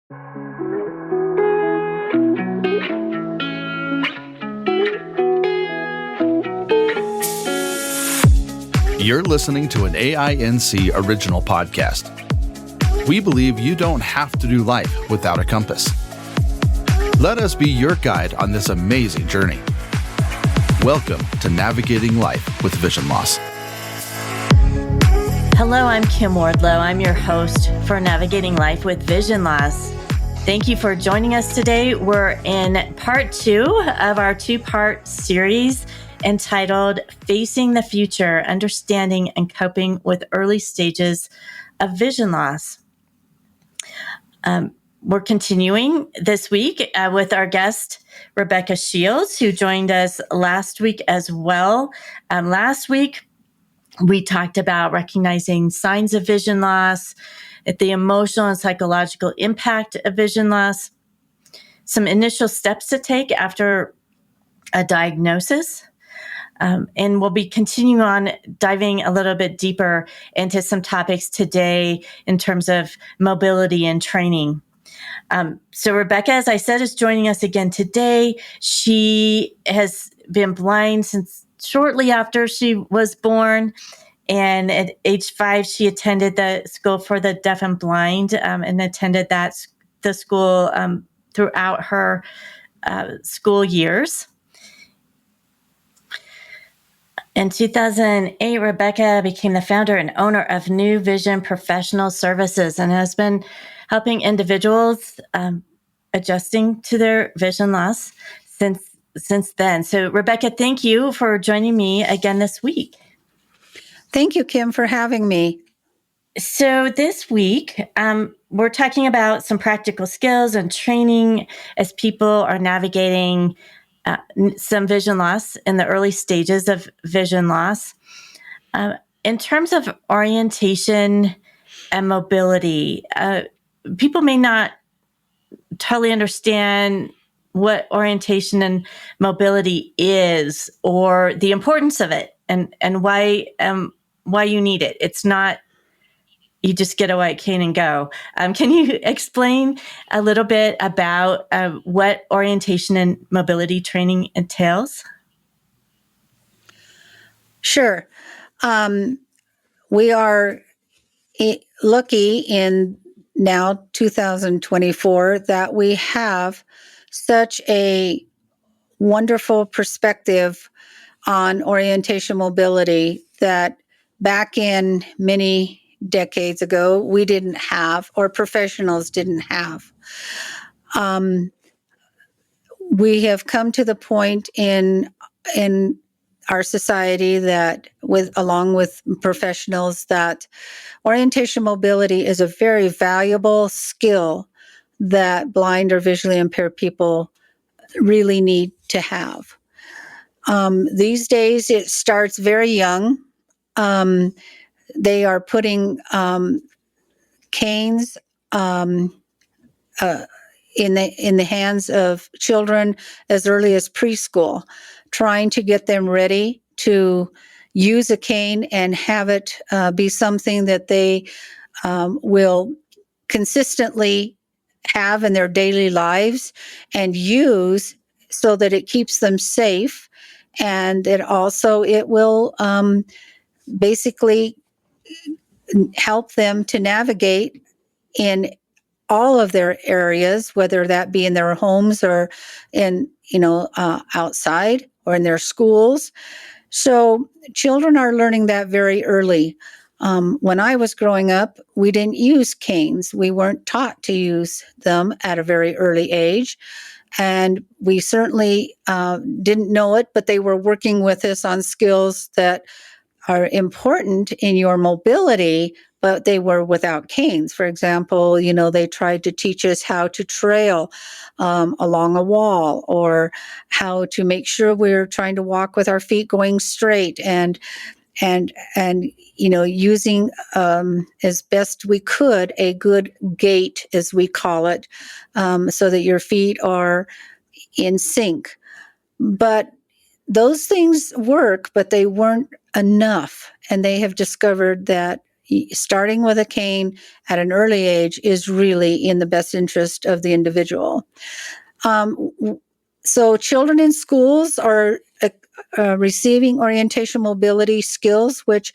You're listening to an AINC original podcast. We believe you don't have to do life without a compass. Let us be your guide on this amazing journey. Welcome to Navigating Life with VisionLoss. Hello, I'm Kim Wardlow. I'm your host for Navigating Life with VisionLoss. Thank you for joining us today. We're in part 2 of our 2-part series entitled Facing the Future, Understanding and Coping with Early Stages of Vision Loss. We're continuing this week with our guest, Rebecca Shields, who joined us last week as well. Last week, we talked about recognizing signs of vision loss, the emotional and psychological impact of vision loss, some initial steps to take after a diagnosis. And we'll be continuing on diving a little bit deeper into some topics today in terms of mobility and training. So Rebecca, as I said, is joining us again today. She has been blind since shortly after she was born. And at age 5, she attended the School for the Deaf and Blind and attended the school throughout her school years. In 2008, Rebecca became the founder and owner of New Vision Professional Services and has been helping individuals adjusting to their vision loss since then. So, Rebecca, thank you for joining me again this week. Thank you, Kim, for having me. So this week, we're talking about some practical skills and training as people are navigating some vision loss in the early stages of vision loss. In terms of orientation and mobility, people may not totally understand what orientation and mobility is or the importance of it and why you need it. It's not you just get a white cane and go. Can you explain a little bit about what orientation and mobility training entails? Sure. We are lucky in now 2024 that we have such a wonderful perspective on orientation mobility that back in many decades ago, we didn't have, or professionals didn't have. We have come to the point in our society that, along with professionals, that orientation mobility is a very valuable skill that blind or visually impaired people really need to have. These days, it starts very young. They are putting canes in the hands of children as early as preschool, trying to get them ready to use a cane and have it be something that they will consistently have in their daily lives and use so that it keeps them safe, and it will basically help them to navigate in all of their areas, whether that be in their homes or in, outside or in their schools. So children are learning that very early. When I was growing up, we didn't use canes. We weren't taught to use them at a very early age. And we certainly didn't know it, but they were working with us on skills that are important in your mobility, but they were without canes. For example, they tried to teach us how to trail along a wall, or how to make sure we're trying to walk with our feet going straight, and using as best we could a good gait, as we call it, so that your feet are in sync. But those things work, but they weren't enough. And they have discovered that starting with a cane at an early age is really in the best interest of the individual. So children in schools are receiving orientation mobility skills, which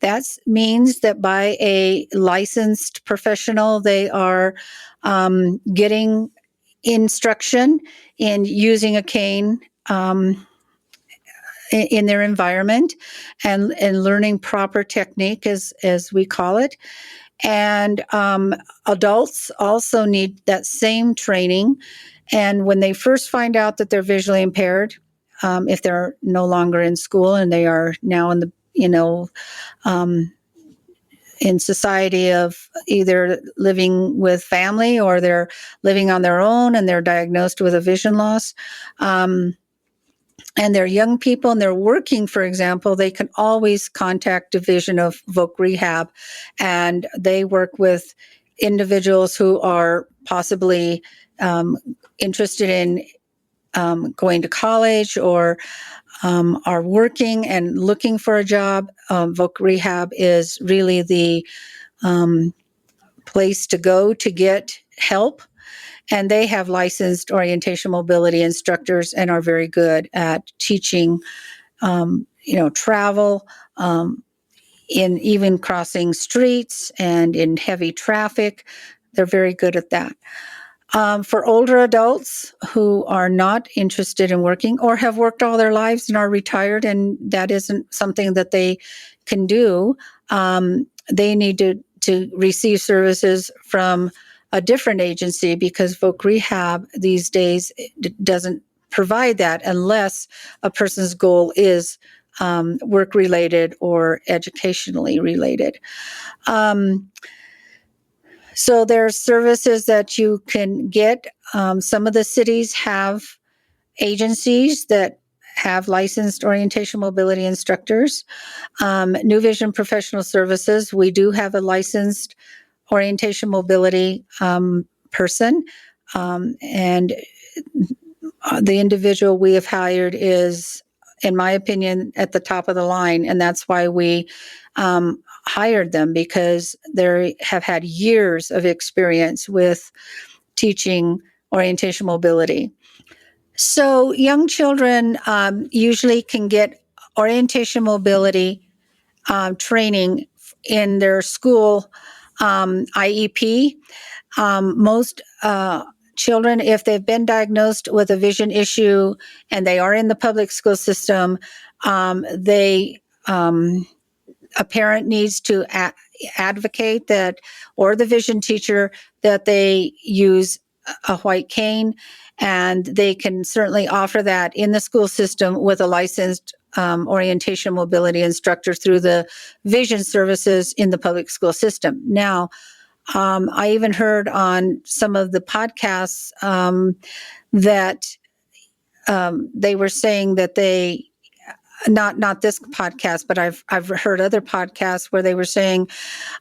that means that by a licensed professional, they are getting instruction in using a cane in their environment and learning proper technique, as we call it. And adults also need that same training. And when they first find out that they're visually impaired, if they're no longer in school and they are now in the, in society of either living with family or they're living on their own and they're diagnosed with a vision loss, and they're young people and they're working, for example, they can always contact Division of Voc Rehab, and they work with individuals who are possibly interested in going to college or are working and looking for a job. Voc Rehab is really the place to go to get help. And they have licensed orientation mobility instructors and are very good at teaching, travel, in even crossing streets and in heavy traffic. They're very good at that. For older adults who are not interested in working or have worked all their lives and are retired and that isn't something that they can do, they need to receive services from a different agency, because Voc Rehab these days doesn't provide that unless a person's goal is work-related or educationally related. So there's services that you can get. Some of the cities have agencies that have licensed orientation mobility instructors. New Vision Professional Services, we do have a licensed orientation mobility person, and the individual we have hired is, in my opinion, at the top of the line, and that's why we hired them, because they have had years of experience with teaching orientation mobility. So young children usually can get orientation mobility training in their school IEP. Most children, if they've been diagnosed with a vision issue and they are in the public school system, a parent needs to advocate that, or the vision teacher, that they use a white cane, and they can certainly offer that in the school system with a licensed orientation mobility instructor through the vision services in the public school system. Now, I even heard on some of the podcasts that they were saying that they, not this podcast, but I've heard other podcasts where they were saying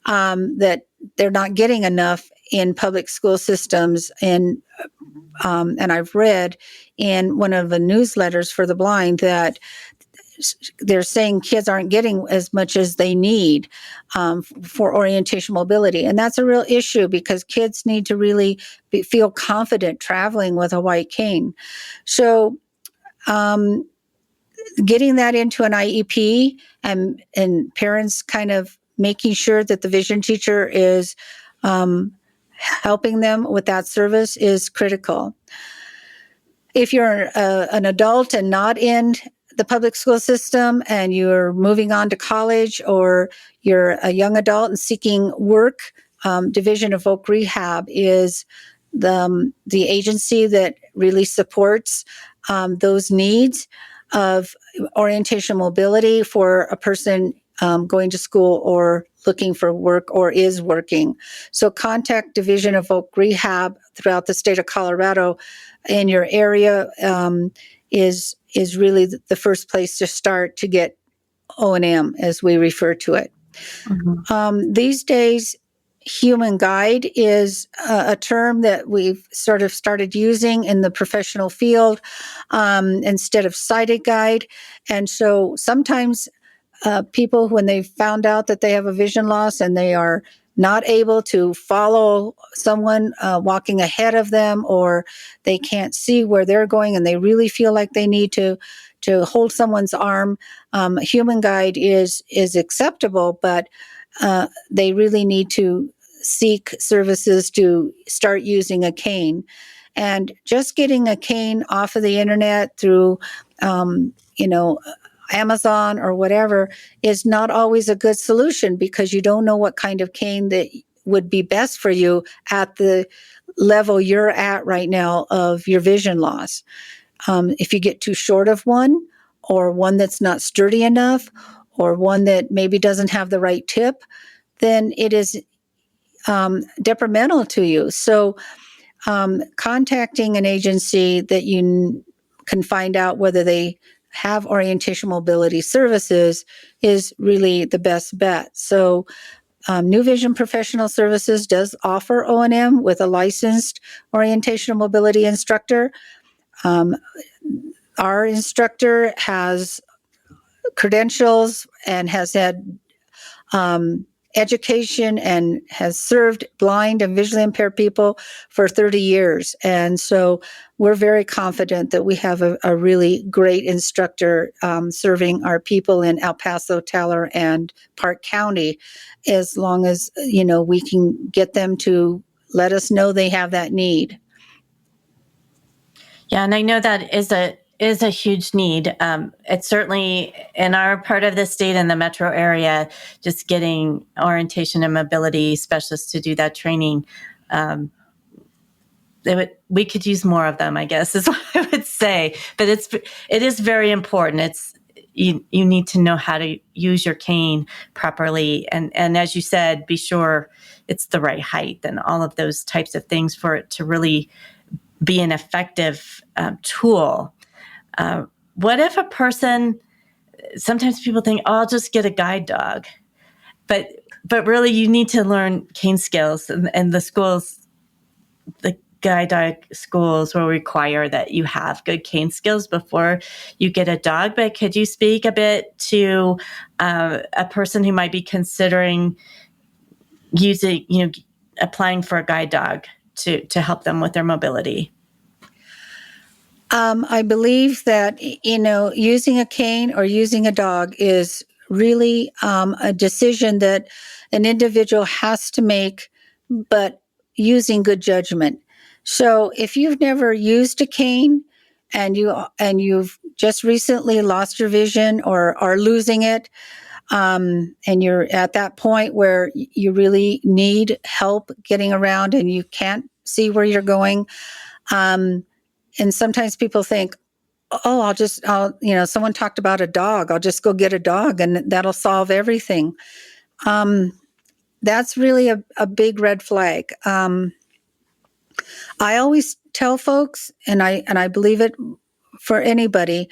that they're not getting enough in public school systems, and I've read in one of the newsletters for the blind that they're saying kids aren't getting as much as they need for orientation mobility. And that's a real issue, because kids need to really feel confident traveling with a white cane. So getting that into an IEP and parents kind of making sure that the vision teacher is helping them with that service is critical. If you're an adult and not in the public school system and you're moving on to college, or you're a young adult and seeking work, Division of Voc Rehab is the agency that really supports those needs of orientation mobility for a person going to school or looking for work or is working. So contact Division of Voc Rehab throughout the state of Colorado in your area is really the first place to start to get O&M, as we refer to it. Mm-hmm. These days, human guide is a term that we've sort of started using in the professional field instead of sighted guide. And so sometimes people, when they found out that they have a vision loss and they are not able to follow someone walking ahead of them, or they can't see where they're going and they really feel like they need to hold someone's arm, human guide is acceptable, but they really need to seek services to start using a cane. And just getting a cane off of the internet through, Amazon or whatever is not always a good solution, because you don't know what kind of cane that would be best for you at the level you're at right now of your vision loss. If you get too short of one, or one that's not sturdy enough, or one that maybe doesn't have the right tip, then it is detrimental to you. So contacting an agency that you can find out whether they have orientation mobility services is really the best bet. So New Vision Professional Services does offer O&M with a licensed orientation mobility instructor. Our instructor has credentials and has had education and has served blind and visually impaired people for 30 years. And so we're very confident that we have a really great instructor serving our people in El Paso, Teller, and Park County, as long as, we can get them to let us know they have that need. Yeah, and I know that is a huge need. It's certainly in our part of the state, in the metro area, just getting orientation and mobility specialists to do that training. We could use more of them, I guess, is what I would say. But it is very important. It's you need to know how to use your cane properly, and as you said, be sure it's the right height and all of those types of things for it to really be an effective tool. What if a person? Sometimes people think, "Oh, I'll just get a guide dog," but really, you need to learn cane skills, and the schools, the guide dog schools, will require that you have good cane skills before you get a dog. But could you speak a bit to a person who might be considering using, applying for a guide dog to help them with their mobility? I believe that, using a cane or using a dog is really a decision that an individual has to make, but using good judgment. So if you've never used a cane and you've just recently lost your vision or are losing it, and you're at that point where you really need help getting around and you can't see where you're going, and sometimes people think, oh, someone talked about a dog, I'll just go get a dog and that'll solve everything. That's really a big red flag. I always tell folks, and I believe it for anybody,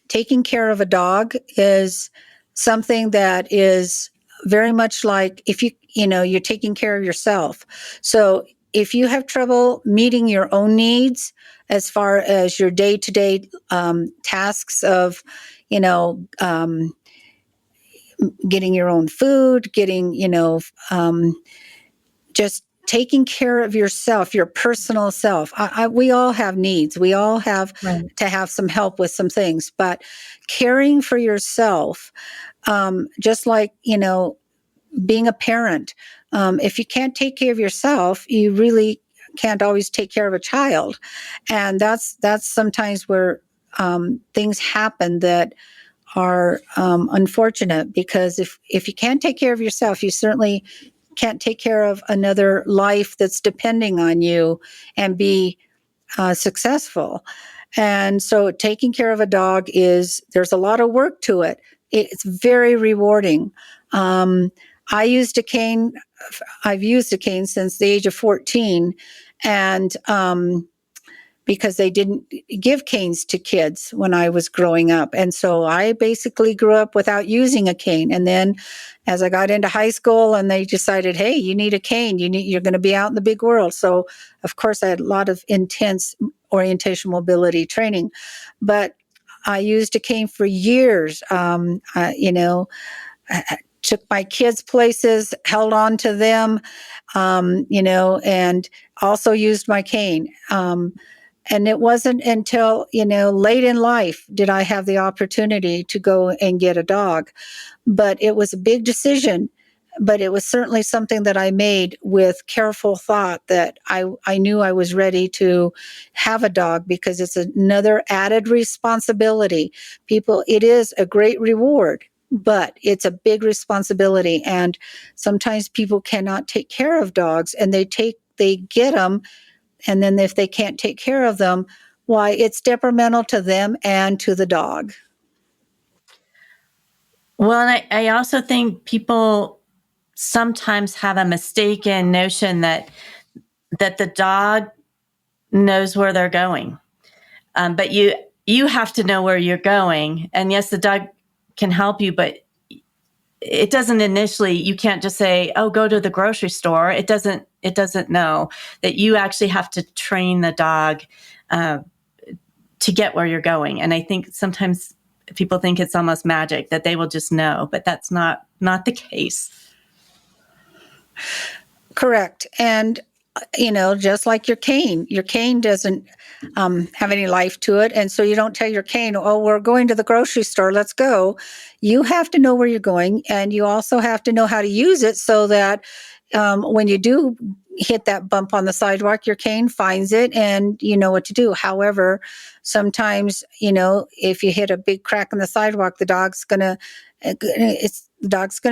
taking care of a dog is something that is very much like if you're taking care of yourself. So if you have trouble meeting your own needs as far as your day-to-day tasks of, getting your own food, just taking care of yourself, your personal self. We all have needs. We all have to have some help with some things, but caring for yourself, just like, being a parent, if you can't take care of yourself, you really can't always take care of a child. And that's sometimes where things happen that are unfortunate, because if you can't take care of yourself, you certainly can't take care of another life that's depending on you and be successful. And so taking care of a dog there's a lot of work to it. It's very rewarding. I've used a cane since the age of 14, and because they didn't give canes to kids when I was growing up. And so I basically grew up without using a cane. And then as I got into high school and they decided, hey, you need a cane, you're going to be out in the big world. So of course I had a lot of intense orientation mobility training, but I used a cane for years. I took my kids places, held on to them, and also used my cane. And it wasn't until, late in life did I have the opportunity to go and get a dog. But it was a big decision. But it was certainly something that I made with careful thought, that I knew I was ready to have a dog, because it's another added responsibility. It is a great reward, but it's a big responsibility. And sometimes people cannot take care of dogs, and they get them. And then if they can't take care of them, why, it's detrimental to them and to the dog. Well, and I also think people sometimes have a mistaken notion that the dog knows where they're going. But you have to know where you're going. And yes, the dog can help you, but it doesn't initially, you can't just say, oh, go to the grocery store. It doesn't know that you actually have to train the dog to get where you're going. And I think sometimes people think it's almost magic, that they will just know, but that's not the case. Correct. And, just like your cane doesn't have any life to it. And so you don't tell your cane, oh, we're going to the grocery store, let's go. You have to know where you're going. And you also have to know how to use it, so that when you do hit that bump on the sidewalk, your cane finds it and you know what to do. However, sometimes, if you hit a big crack in the sidewalk, the dog's going to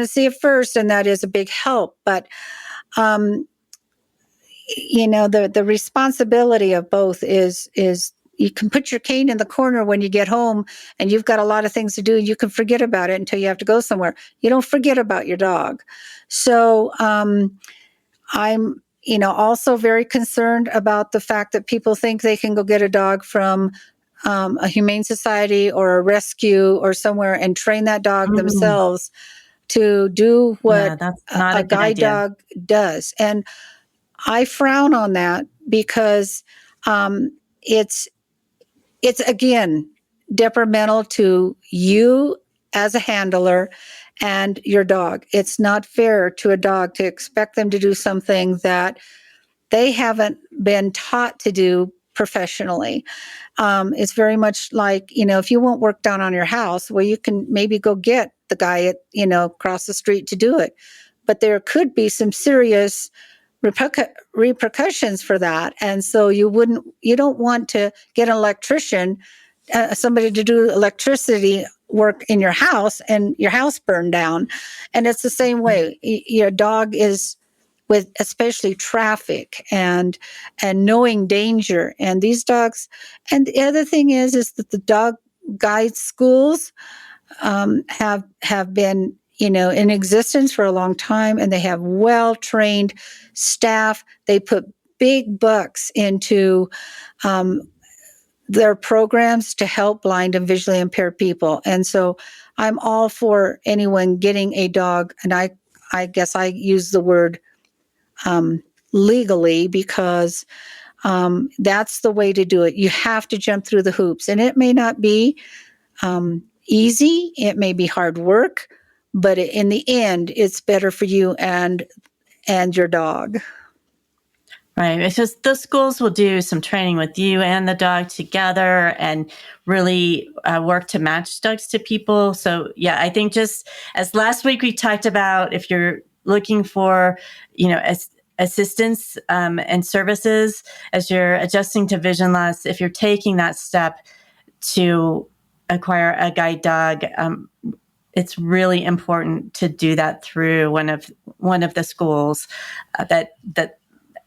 see it first. And that is a big help. But, the responsibility of both is you can put your cane in the corner when you get home and you've got a lot of things to do. You can forget about it until you have to go somewhere. You don't forget about your dog. So I'm, also very concerned about the fact that people think they can go get a dog from a humane society or a rescue or somewhere and train that dog themselves to do what that's not a guide dog does. And I frown on that, because it's again detrimental to you as a handler and your dog. It's not fair to a dog to expect them to do something that they haven't been taught to do professionally. It's very much like, if you want work done on your house, well, you can maybe go get the guy at, across the street to do it. But there could be some serious repercussions for that. And so you don't want to get an electrician, somebody to do electricity work in your house and your house burned down. And it's the same way. Your dog is, with especially traffic and knowing danger. And these dogs, and the other thing is that the dog guide schools have been in existence for a long time, and they have well-trained staff. They put big bucks into their programs to help blind and visually impaired people. And so I'm all for anyone getting a dog. And I guess I use the word legally, because that's the way to do it. You have to jump through the hoops, and it may not be easy. It may be hard work, but in the end, it's better for you and your dog. Right. It's just the schools will do some training with you and the dog together and really work to match dogs to people. So, yeah, I think just as last week we talked about, if you're looking for, assistance and services as you're adjusting to vision loss, if you're taking that step to acquire a guide dog, it's really important to do that through one of the schools that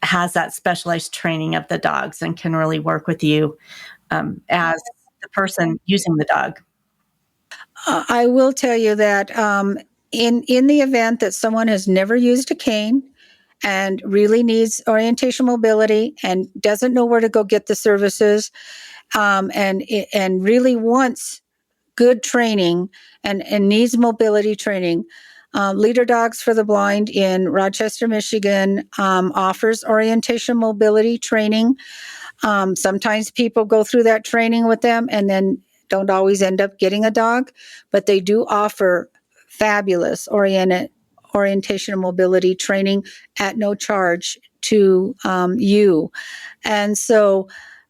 has that specialized training of the dogs and can really work with you as the person using the dog. I will tell you that in the event that someone has never used a cane and really needs orientation mobility and doesn't know where to go get the services, and really wants good training and needs mobility training, Leader Dogs for the Blind in Rochester, Michigan offers orientation mobility training. Sometimes people go through that training with them, and then don't always end up getting a dog, but they do offer fabulous orientation and mobility training at no charge to you. And so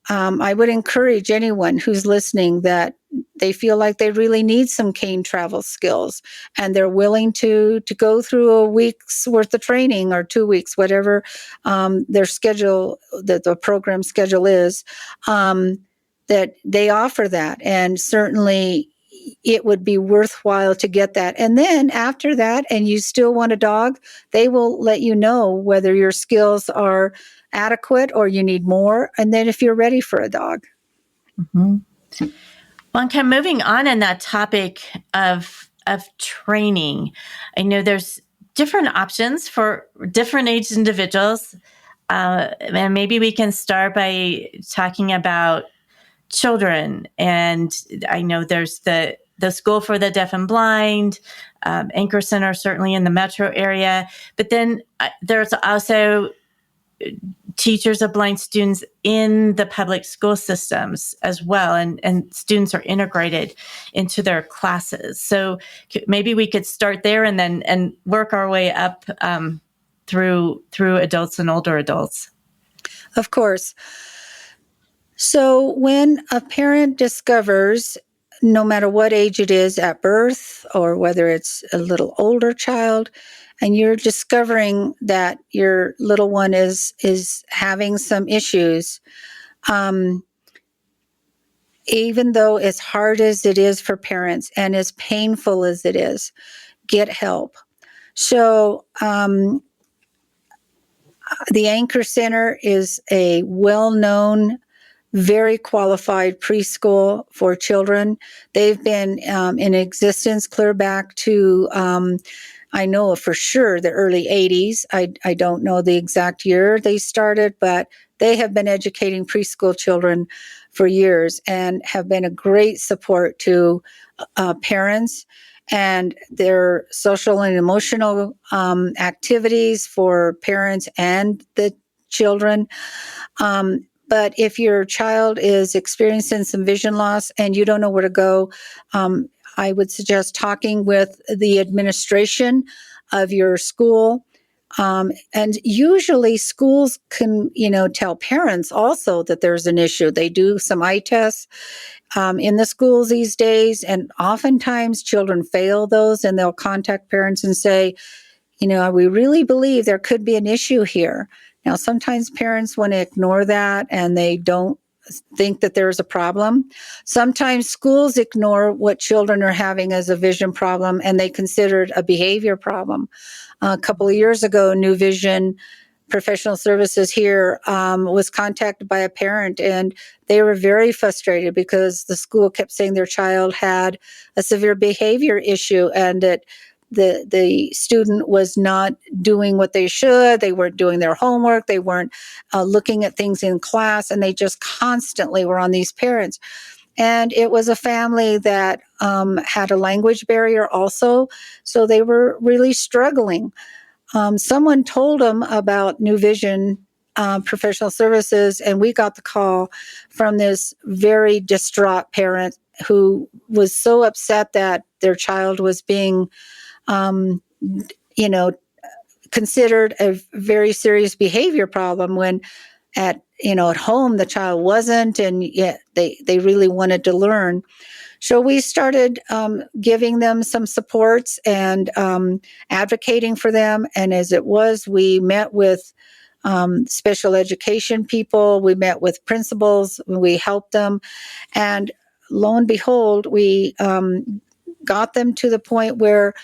I would encourage anyone who's listening that they feel like they really need some cane travel skills and they're willing to go through a week's worth of training or 2 weeks, whatever their schedule, that the program schedule is, that they offer that. And certainly it would be worthwhile to get that. And then after that, and you still want a dog, they will let you know whether your skills are adequate or you need more, and then if you're ready for a dog. Mm-hmm. Well, kind of moving on in that topic of training, I know there's different options for different aged individuals, and maybe we can start by talking about children. And I know there's the School for the Deaf and Blind, Anchor Center, certainly in the metro area, but then there's also teachers of blind students in the public school systems as well, and students are integrated into their classes. So maybe we could start there and then work our way up through adults and older adults. Of course. So when a parent discovers, no matter what age it is at birth or whether it's a little older child, and you're discovering that your little one is having some issues, even though as hard as it is for parents and as painful as it is, get help. So the Anchor Center is a well-known, very qualified preschool for children. They've been in existence clear back to, I know for sure, the early 80s. I don't know the exact year they started, but they have been educating preschool children for years and have been a great support to parents and their social and emotional activities for parents and the children. But if your child is experiencing some vision loss and you don't know where to go, I would suggest talking with the administration of your school. And usually schools can, tell parents also that there's an issue. They do some eye tests in the schools these days, and oftentimes children fail those, and they'll contact parents and say, we really believe there could be an issue here. Now, sometimes parents want to ignore that and they don't think that there's a problem. Sometimes schools ignore what children are having as a vision problem and they consider it a behavior problem. A couple of years ago, New Vision Professional Services here was contacted by a parent, and they were very frustrated because the school kept saying their child had a severe behavior issue and that the student was not doing what they should. They weren't doing their homework. They weren't looking at things in class, and they just constantly were on these parents. And it was a family that had a language barrier also, so they were really struggling. Someone told them about New Vision Professional Services, and we got the call from this very distraught parent who was so upset that their child was being considered a very serious behavior problem when at home the child wasn't, and yet they really wanted to learn. So we started giving them some supports and advocating for them. And as it was, we met with special education people, we met with principals, we helped them, and lo and behold, we got them to the point where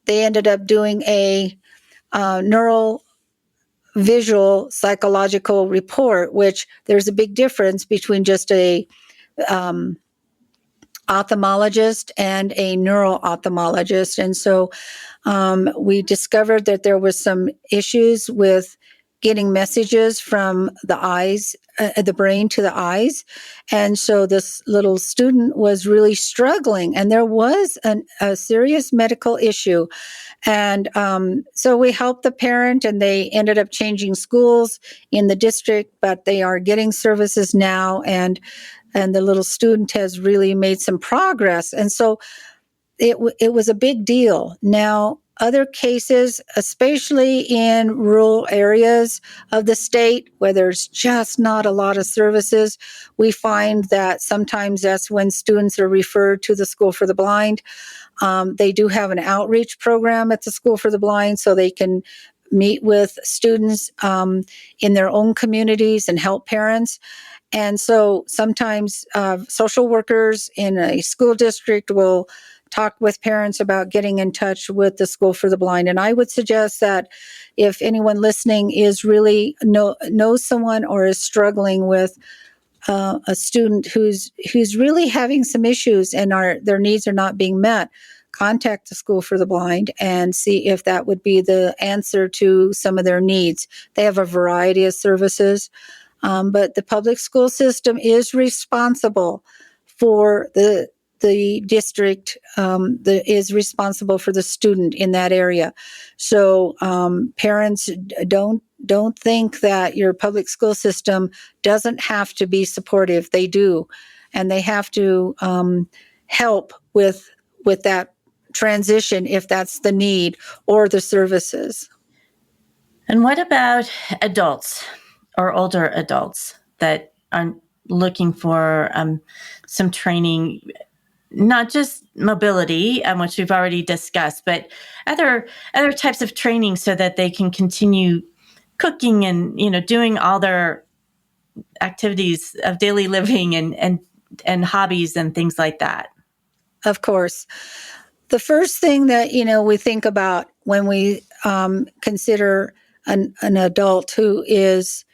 they ended up doing a neural visual psychological report, which there's a big difference between just a ophthalmologist and a neuro-ophthalmologist. And so we discovered that there was some issues with getting messages from the eyes, the brain to the eyes. And so this little student was really struggling, and there was a serious medical issue. And so we helped the parent, and they ended up changing schools in the district, but they are getting services now. And the little student has really made some progress. And so it was a big deal. Now, other cases, especially in rural areas of the state where there's just not a lot of services, we find that sometimes that's when students are referred to the School for the Blind. They do have an outreach program at the School for the Blind, so they can meet with students in their own communities and help parents. And so sometimes social workers in a school district will talk with parents about getting in touch with the School for the Blind. And I would suggest that if anyone listening is really knows someone or is struggling with a student who's really having some issues and their needs are not being met, contact the School for the Blind and see if that would be the answer to some of their needs. They have a variety of services. But the public school system is responsible for the district, is responsible for the student in that area. So parents don't think that your public school system doesn't have to be supportive. They do, and they have to help with that transition if that's the need or the services. And what about adults or older adults that are looking for some training, not just mobility, which we've already discussed, but other types of training so that they can continue cooking and doing all their activities of daily living and hobbies and things like that? Of course. The first thing that we think about when we consider an adult who is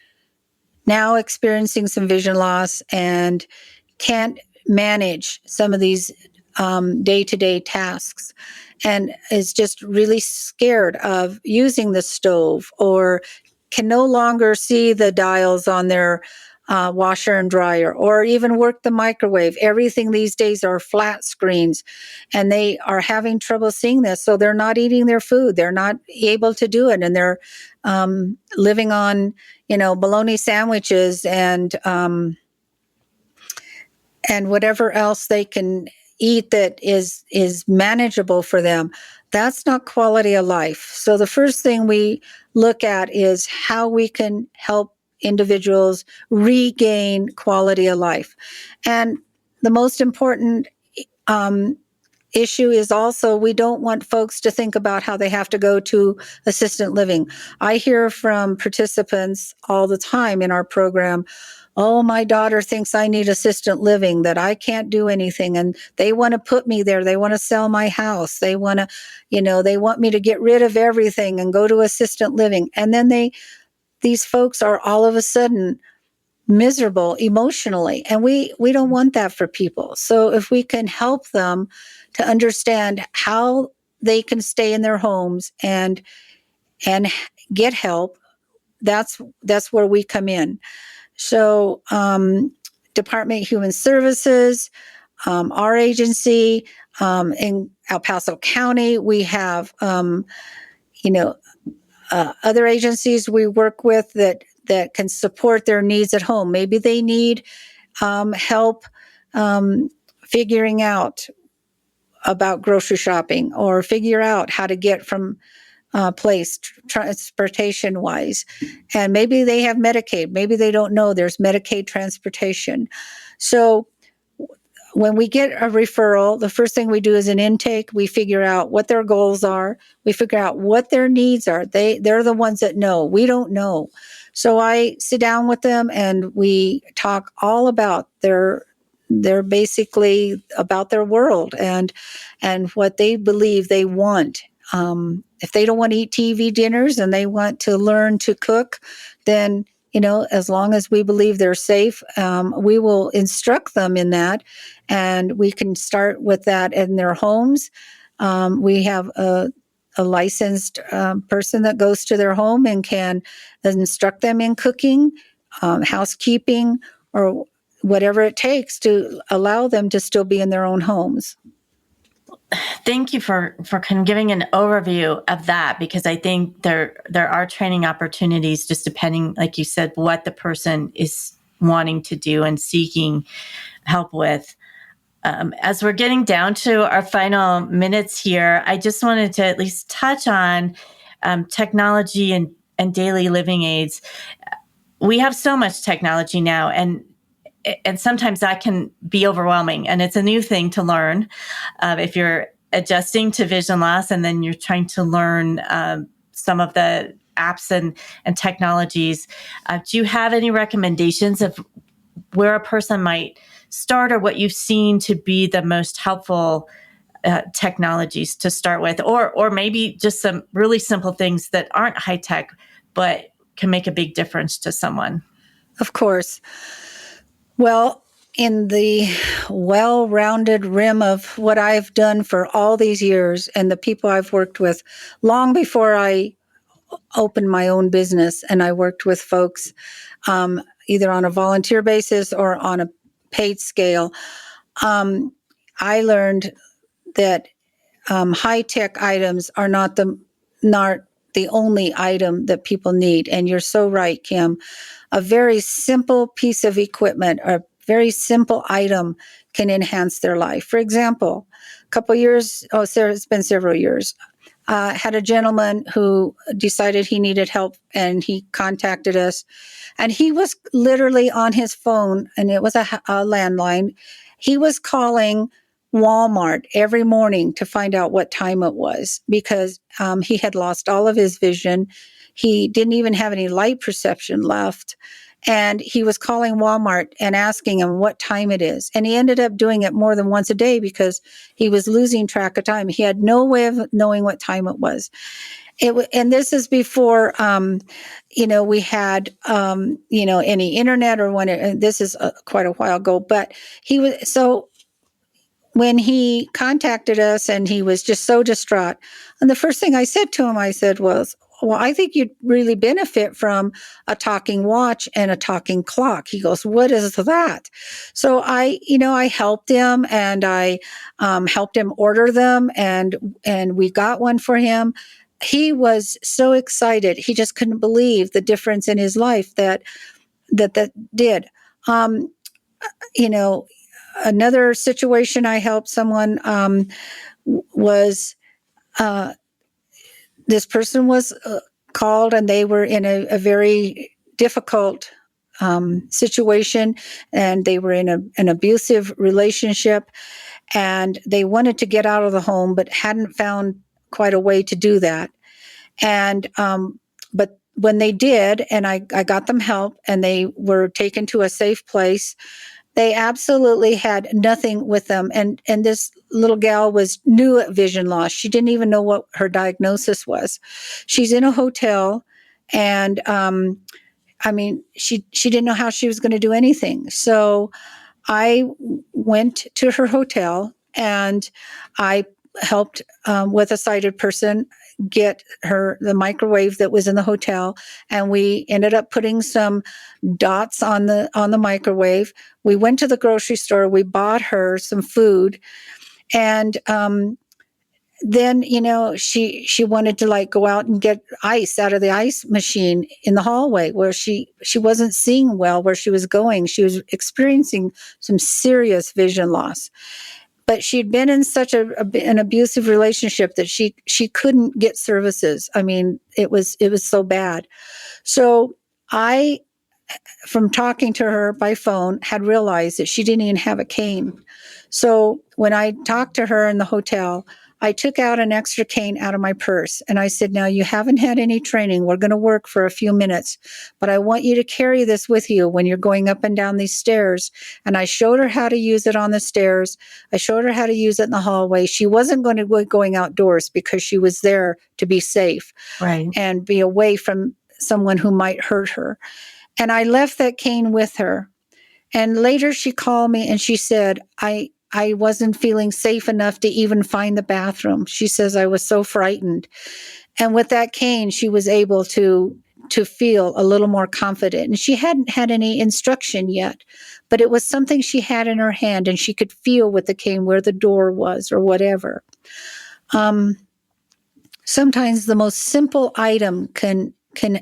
now experiencing some vision loss and can't manage some of these day-to-day tasks and is just really scared of using the stove or can no longer see the dials on their washer and dryer or even work the microwave. Everything these days are flat screens, and they are having trouble seeing this. So they're not eating their food. They're not able to do it. And they're living on, bologna sandwiches and whatever else they can eat that is manageable for them. That's not quality of life. So the first thing we look at is how we can help individuals regain quality of life. And the most important issue is also we don't want folks to think about how they have to go to assisted living. I hear from participants all the time in our program, oh, my daughter thinks I need assisted living, that I can't do anything. And they want to put me there. They want to sell my house. They want to, they want me to get rid of everything and go to assisted living. And then these folks are all of a sudden miserable emotionally. And we don't want that for people. So if we can help them to understand how they can stay in their homes and get help, that's where we come in. So Department of Human Services, our agency, in El Paso County, we have other agencies we work with that can support their needs at home. Maybe they need help figuring out about grocery shopping or figure out how to get from place transportation wise. And maybe they have Medicaid. Maybe they don't know there's Medicaid transportation. So when we get a referral, the first thing we do is an intake. We figure out what their goals are. We figure out what their needs are. They're the ones that know. We don't know. So I sit down with them and we talk all about their basically about their world and what they believe they want. If they don't want to eat TV dinners and they want to learn to cook, then as long as we believe they're safe, we will instruct them in that, and we can start with that in their homes. We have a licensed person that goes to their home and can instruct them in cooking, housekeeping, or whatever it takes to allow them to still be in their own homes. Thank you for kind of giving an overview of that, because I think there are training opportunities just depending, like you said, what the person is wanting to do and seeking help with. As we're getting down to our final minutes here, I just wanted to at least touch on technology and daily living aids. We have so much technology now, and sometimes that can be overwhelming, and it's a new thing to learn. If you're adjusting to vision loss and then you're trying to learn some of the apps and technologies, do you have any recommendations of where a person might start, or what you've seen to be the most helpful technologies to start with, or maybe just some really simple things that aren't high tech but can make a big difference to someone? Of course. Well, in the well-rounded rim of what I've done for all these years and the people I've worked with long before I opened my own business, and I worked with folks either on a volunteer basis or on a paid scale, I learned that high-tech items are not the only item that people need. And you're so right, Kim. A very simple piece of equipment, or a very simple item, can enhance their life. For example, it's been several years, had a gentleman who decided he needed help, and he contacted us, and he was literally on his phone, and it was a landline. He was calling Walmart every morning to find out what time it was, because he had lost all of his vision. He didn't even have any light perception left. And he was calling Walmart and asking them what time it is. And he ended up doing it more than once a day because he was losing track of time. He had no way of knowing what time it was. And this is before, we had, any internet, or this is quite a while ago. But when he contacted us, and he was just so distraught, and the first thing I said to him, was, well, I think you'd really benefit from a talking watch and a talking clock. He goes, what is that? So I helped him, and I helped him order them, and we got one for him. He was so excited. He just couldn't believe the difference in his life that did. Another situation I helped someone was this person was called, and they were in a very difficult situation, and they were in an abusive relationship, and they wanted to get out of the home but hadn't found quite a way to do that. And but when they did, and I got them help, and they were taken to a safe place, they absolutely had nothing with them. And this little gal was new at vision loss. She didn't even know what her diagnosis was. She's in a hotel, and she didn't know how she was going to do anything. So I went to her hotel, and I helped with a sighted person get her the microwave that was in the hotel, and we ended up putting some dots on the microwave. We went to the grocery store, we bought her some food, and then she wanted to go out and get ice out of the ice machine in the hallway, where she wasn't seeing well where she was going. She was experiencing some serious vision loss. But she'd been in such an abusive relationship that she couldn't get services. I mean, it was so bad. So I, from talking to her by phone, had realized that she didn't even have a cane. So when I talked to her in the hotel, I took out an extra cane out of my purse, and I said, now, you haven't had any training. We're going to work for a few minutes, but I want you to carry this with you when you're going up and down these stairs. And I showed her how to use it on the stairs. I showed her how to use it in the hallway. She wasn't going to be going outdoors because she was there to be safe, right, and be away from someone who might hurt her. And I left that cane with her. And later she called me, and she said, I I wasn't feeling safe enough to even find the bathroom. She says I was so frightened. And with that cane, she was able to feel a little more confident. And she hadn't had any instruction yet, but it was something she had in her hand, and she could feel with the cane where the door was or whatever. Sometimes the most simple item can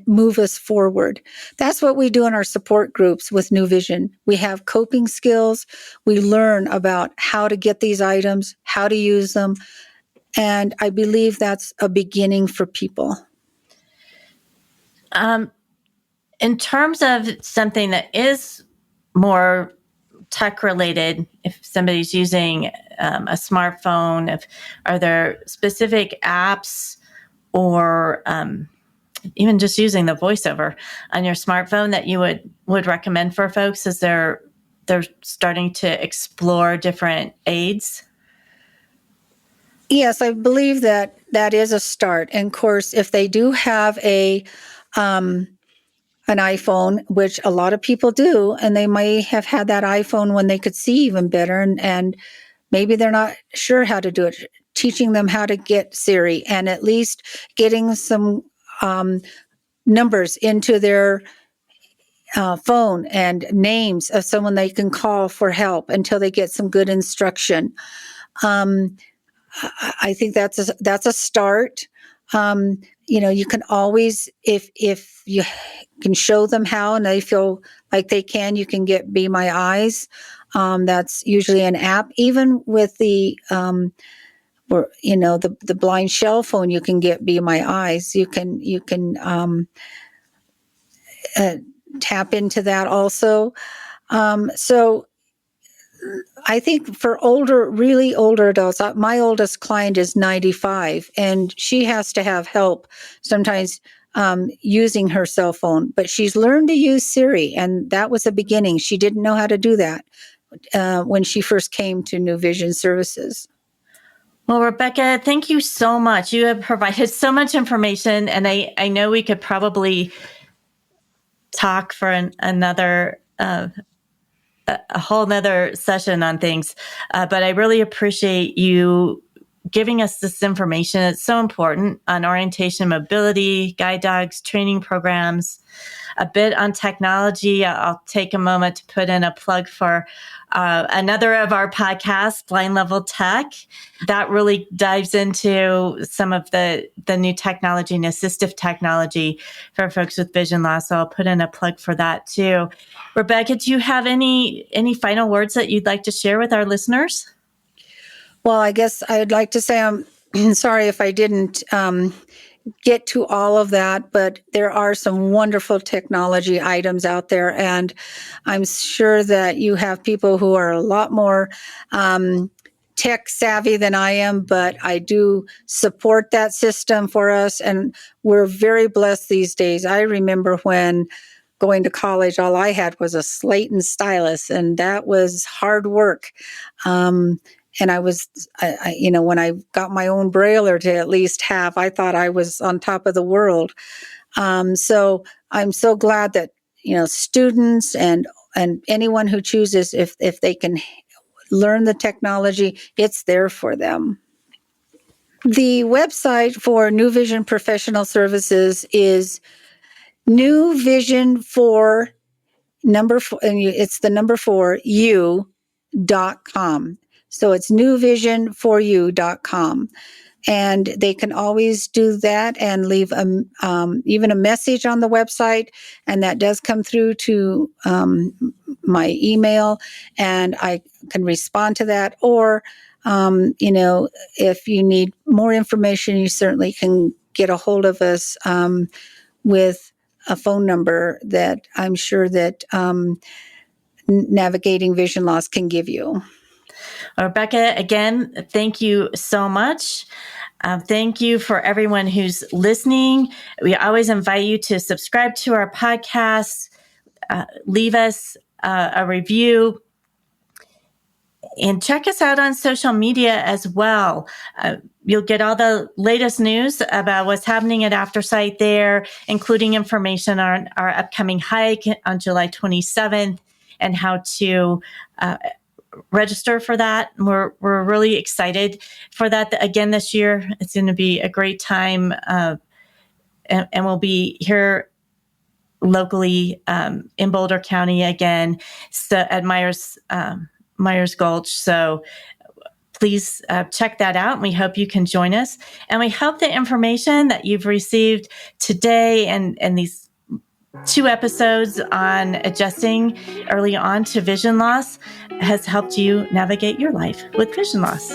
move us forward. That's what we do in our support groups with New Vision. We have coping skills. We learn about how to get these items, how to use them. And I believe that's a beginning for people. In terms of something that is more tech related, if somebody's using a smartphone, are there specific apps or even just using the voiceover on your smartphone that you would recommend for folks as they're starting to explore different aids? Yes, I believe that is a start. And of course, if they do have an iPhone, which a lot of people do, and they may have had that iPhone when they could see even better, and maybe they're not sure how to do it, teaching them how to get Siri, and at least getting some numbers into their phone and names of someone they can call for help until they get some good instruction. I think that's a start. You can always, if you can show them how and they feel like they can, you can get Be My Eyes. That's usually an app. Even with the the blind shell phone, you can get Be My Eyes. You can tap into that also. So I think for really older adults, my oldest client is 95, and she has to have help sometimes using her cell phone, but she's learned to use Siri, and that was the beginning. She didn't know how to do that when she first came to New Vision Services. Well, Rebecca, thank you so much. You have provided so much information, and I know we could probably talk for another a whole nother session on things. But I really appreciate you giving us this information. It's so important on orientation, mobility, guide dogs, training programs, a bit on technology. I'll take a moment to put in a plug for another of our podcasts, Blind Level Tech, that really dives into some of the new technology and assistive technology for folks with vision loss. So I'll put in a plug for that too. Rebecca, do you have any final words that you'd like to share with our listeners? Well, I guess I'd like to say I'm sorry if I didn't get to all of that, but there are some wonderful technology items out there, and I'm sure that you have people who are a lot more tech savvy than I am, but I do support that system for us, and we're very blessed these days. I remember when going to college, all I had was a slate and stylus, and that was hard work. And I was, when I got my own brailler to at least have, I thought I was on top of the world. So I'm so glad that, students and anyone who chooses, if they can learn the technology, it's there for them. The website for New Vision Professional Services is New Vision for number 4, and it's the number 4, u.com. So it's newvisionforyou.com. And they can always do that and leave even a message on the website. And that does come through to my email, and I can respond to that. Or, if you need more information, you certainly can get a hold of us with a phone number that I'm sure that Navigating Vision Loss can give you. Rebecca, again, thank you so much. Thank you for everyone who's listening. We always invite you to subscribe to our podcast, leave us a review, and check us out on social media as well. You'll get all the latest news about what's happening at Aftersight there, including information on our upcoming hike on July 27th and how to register for that. We're really excited for that. Again, this year, it's going to be a great time. And we'll be here locally in Boulder County again, so at Myers Gulch. So please check that out. And we hope you can join us. And we hope the information that you've received today and these 2 episodes on adjusting early on to vision loss has helped you navigate your life with vision loss.